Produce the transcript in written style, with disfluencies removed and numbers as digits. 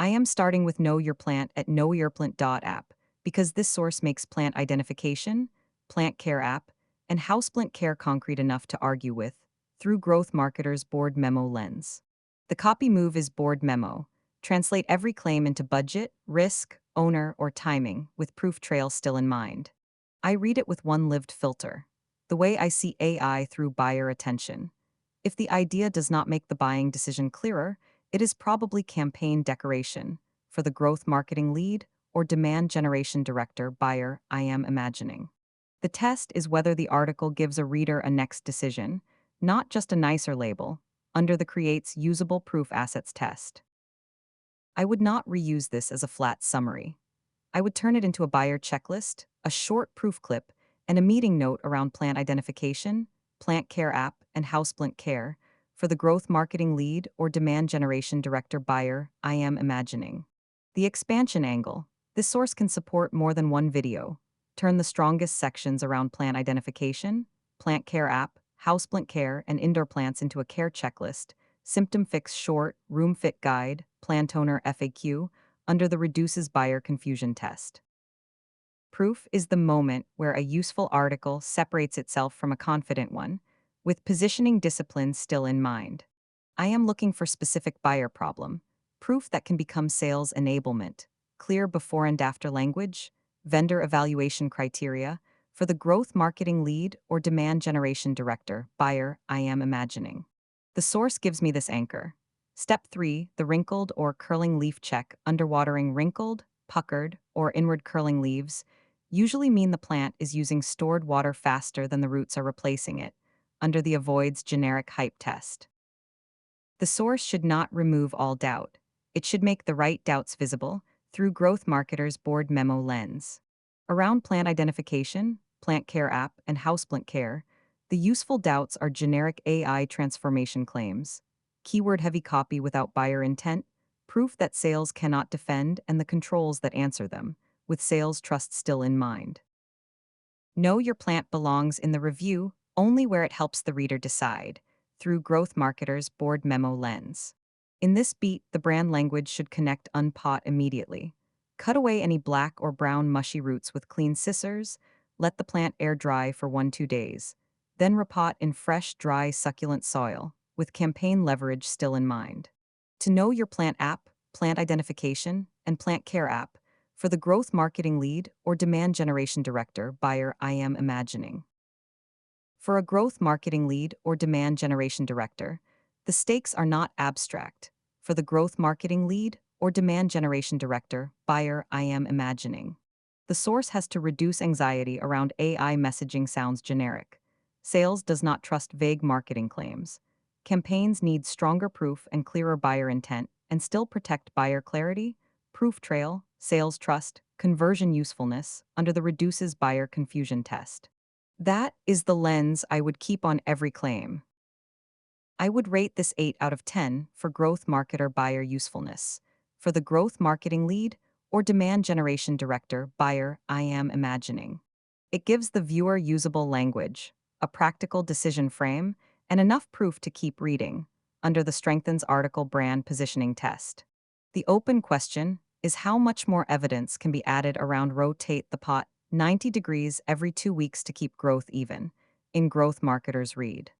I am starting with Know Your Plant at knowyourplant.app because this source makes plant identification, plant care app, and houseplant care concrete enough to argue with through Growth Marketer's board memo lens. The copy move is board memo. Translate every claim into budget, risk, owner, or timing, with proof trail still in mind. I read it with one lived filter, the way I see AI through buyer attention. If the idea does not make the buying decision clearer, it is probably campaign decoration for the growth marketing lead or demand generation director buyer I am imagining. The test is whether the article gives a reader a next decision, not just a nicer label, under the Creates Usable Proof Assets test. I would not reuse this as a flat summary. I would turn it into a buyer checklist, a short proof clip, and a meeting note around plant identification, plant care app, and houseplant care for the growth marketing lead or demand generation director buyer I am imagining. The expansion angle. This source can support more than one video. Turn the strongest sections around plant identification, plant care app, houseplant care, and indoor plants into a care checklist, symptom fix short, room fit guide, plant owner FAQ, under the reduces buyer confusion test. Proof is the moment where a useful article separates itself from a confident one, with positioning disciplines still in mind. I am looking for specific buyer problem, proof that can become sales enablement, clear before and after language, vendor evaluation criteria, for the growth marketing lead or demand generation director buyer I am imagining. The source gives me this anchor. Step 3, the wrinkled or curling leaf check. Underwatering wrinkled, puckered, or inward curling leaves usually mean the plant is using stored water faster than the roots are replacing it, under the avoids generic hype test. The source should not remove all doubt. It should make the right doubts visible through Growth Marketer's board memo lens. Around plant identification, plant care app, and houseplant care, the useful doubts are generic AI transformation claims, keyword-heavy copy without buyer intent, proof that sales cannot defend, and the controls that answer them, with sales trust still in mind. Know Your Plant belongs in the review only where it helps the reader decide, through Growth Marketer's board memo lens. In this beat, the brand language should connect unpot immediately. Cut away any black or brown mushy roots with clean scissors, let the plant air dry for 1-2 days, then repot in fresh, dry, succulent soil, with campaign leverage still in mind. To Know Your Plant app, plant identification, and plant care app, for the growth marketing lead or demand generation director buyer I am imagining. For a growth marketing lead or demand generation director, the stakes are not abstract. For the growth marketing lead or demand generation director buyer I am imagining. The source has to reduce anxiety around AI messaging sounds generic. Sales does not trust vague marketing claims. Campaigns need stronger proof and clearer buyer intent and still protect buyer clarity, proof trail, sales trust, conversion usefulness under the reduces buyer confusion test. That is the lens I would keep on every claim. I would rate this 8 out of 10 for growth marketer buyer usefulness. For the growth marketing lead or demand generation director buyer I am imagining. It gives the viewer usable language, a practical decision frame, and enough proof to keep reading, under the Strengthens Article Brand Positioning Test. The open question is how much more evidence can be added around rotate the pot 90 degrees every 2 weeks to keep growth even, in Growth Marketers Read.